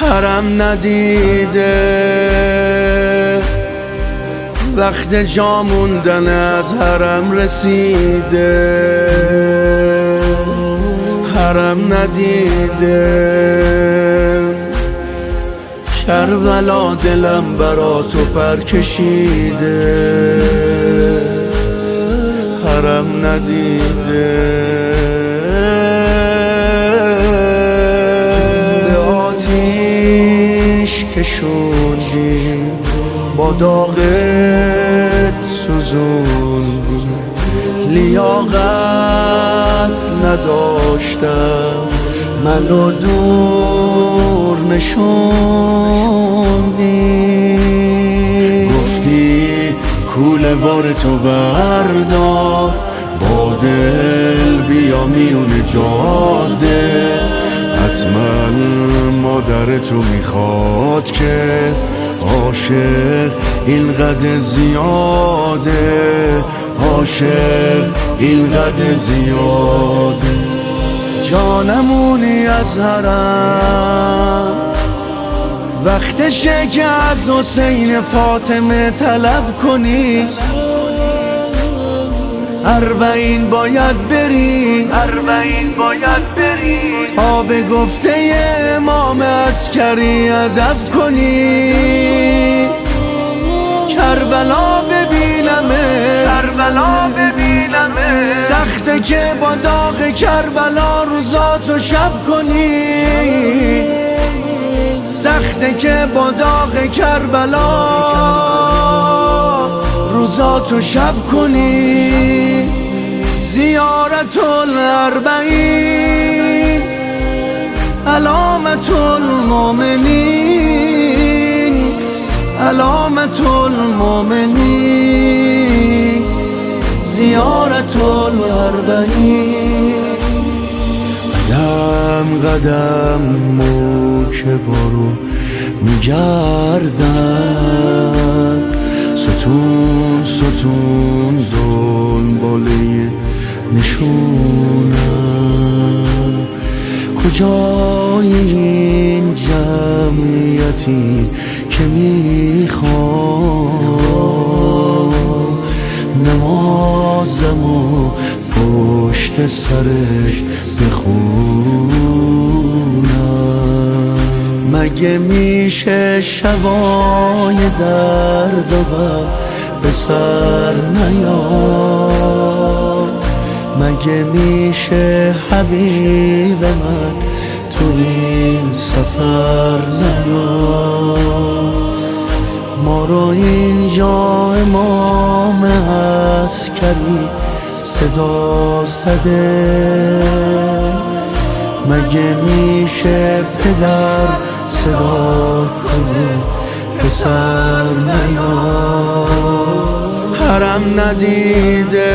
حرم ندیده وقت جا موندن از حرم رسیده، حرم ندیده کربلا دلم برا تو پر کشیده، حرم ندیده به آتیش کشوندی با داغت سوزوندی، لیاقت نداشتم منو دور نشوندی، گفتی کوله بار تو بردار با دل بیا میون جاده، حتما مادر تو میخواد که عاشق اینقدر زیاده، عاشق اینقدر زیاده. جانمونی از حرم وقتشه که از حسین فاطمه طلب کنی، 40 باید بری، 40 باید بری تا به گفته امام عسکری ادب کنی، کربلا ببینمه، کربلا ببینمه، سخته که با داغ کربلا روزاتو شب کنی، سخته که با داغ کربلا روزاتو شب کنی. زیارت الاربعین علامت المؤمنین، علامت المؤمنین زیارت الاربعین. قدم قدم موج بارون میگردن، ستون ستون دنباله نشونم، کجای این جمعیتی که میخوام نمازمو پشت سرش بخونم، مگه میشه شبای درد و غم به سر نیاد، مگه میشه حبیب من تو این سفر نیاد، ما رو اینجا امام عسکری صدا زده، مگه میشه پدر صدا کنه پسر نیاد، حرم ندیده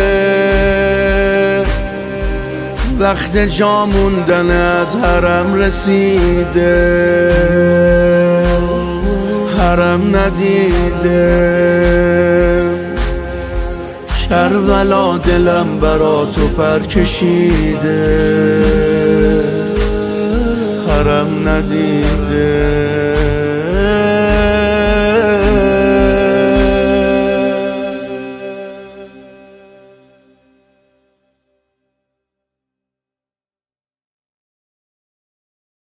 وقت جا موندن از حرم رسیده، حرم ندیده کربلا دلم برا تو پر کشیده، حرم ندیده